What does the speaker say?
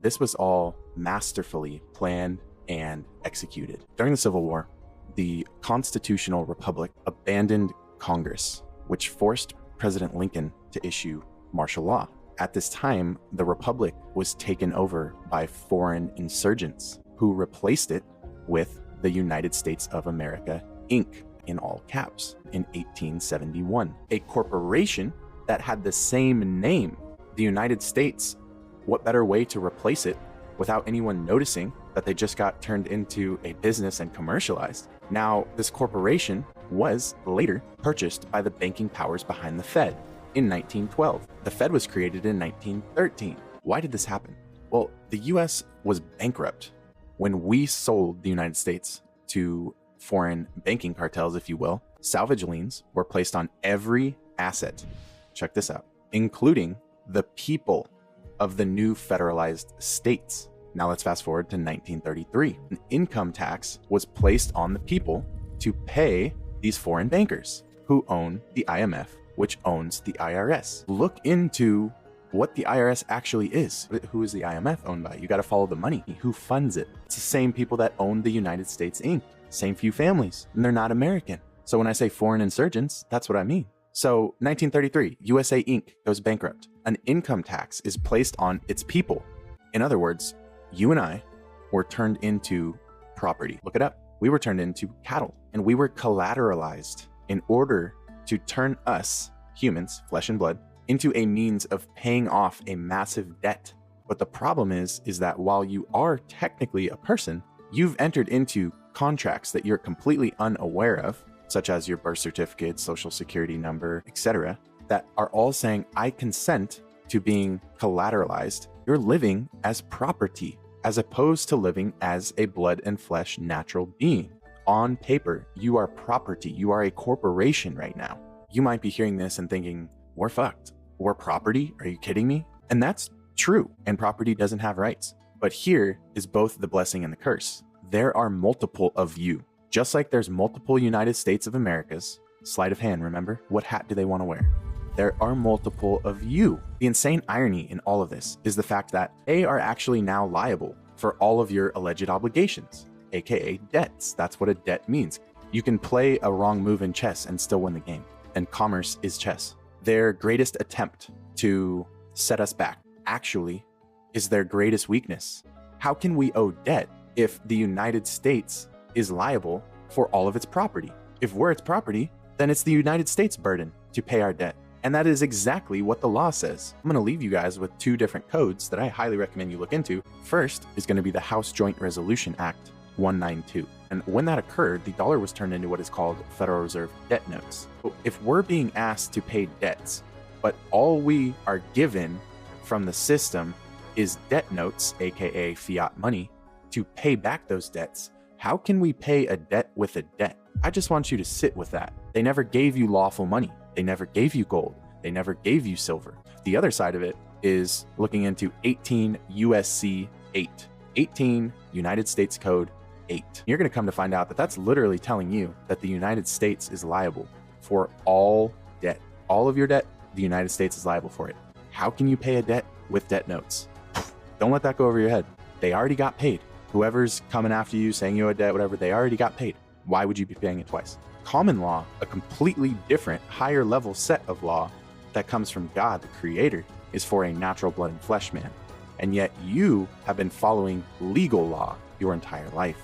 This was all masterfully planned and executed. During the Civil War, the Constitutional Republic abandoned Congress, which forced President Lincoln to issue martial law. At this time, the Republic was taken over by foreign insurgents who replaced it with the United States of America, Inc., in all caps, in 1871. A corporation that had the same name, the United States. What better way to replace it without anyone noticing that they just got turned into a business and commercialized? Now, this corporation was later purchased by the banking powers behind the Fed in 1912. The Fed was created in 1913. Why did this happen? Well, the US was bankrupt when we sold the United States to foreign banking cartels, if you will. Salvage liens were placed on every asset. Check this out, including the people of the new federalized states. Now let's fast forward to 1933. An income tax was placed on the people to pay these foreign bankers who own the IMF, which owns the IRS. Look into what the IRS actually is. Who is the IMF owned by? You got to follow the money. Who funds it? It's the same people that own the United States Inc. Same few families, and they're not American. So when I say foreign insurgents, that's what I mean. So 1933, USA Inc. goes bankrupt. An income tax is placed on its people. In other words, you and I were turned into property. Look it up. We were turned into cattle, and we were collateralized in order to turn us, humans, flesh and blood, into a means of paying off a massive debt. But the problem is that while you are technically a person, you've entered into contracts that you're completely unaware of, such as your birth certificate, social security number, etc., that are all saying, I consent to being collateralized. You're living as property, as opposed to living as a blood and flesh natural being. On paper, you are property. You are a corporation right now. You might be hearing this and thinking, we're fucked. We're property? Are you kidding me? And that's true. And property doesn't have rights. But here is both the blessing and the curse. There are multiple of you. Just like there's multiple United States of Americas. Sleight of hand, remember? What hat do they want to wear? There are multiple of you. The insane irony in all of this is the fact that they are actually now liable for all of your alleged obligations, aka debts. That's what a debt means. You can play a wrong move in chess and still win the game. And commerce is chess. Their greatest attempt to set us back actually is their greatest weakness. How can we owe debt if the United States is liable for all of its property? If we're its property, then it's the United States' burden to pay our debt. And that is exactly what the law says. I'm going to leave you guys with two different codes that I highly recommend you look into. First is going to be the House Joint Resolution Act 192. And when that occurred, the dollar was turned into what is called Federal Reserve debt notes. So if we're being asked to pay debts, but all we are given from the system is debt notes, aka fiat money, to pay back those debts, how can we pay a debt with a debt? I just want you to sit with that. They never gave you lawful money. They never gave you gold. They never gave you silver. The other side of it is looking into 18 USC 8, 18 United States Code 8. You're going to come to find out that that's literally telling you that the United States is liable for all debt. All of your debt, the United States is liable for it. How can you pay a debt with debt notes? Don't let that go over your head. They already got paid. Whoever's coming after you, saying you owe a debt, whatever, they already got paid. Why would you be paying it twice? Common law, a completely different, higher level set of law that comes from God, the Creator, is for a natural blood and flesh man. And yet you have been following legal law your entire life.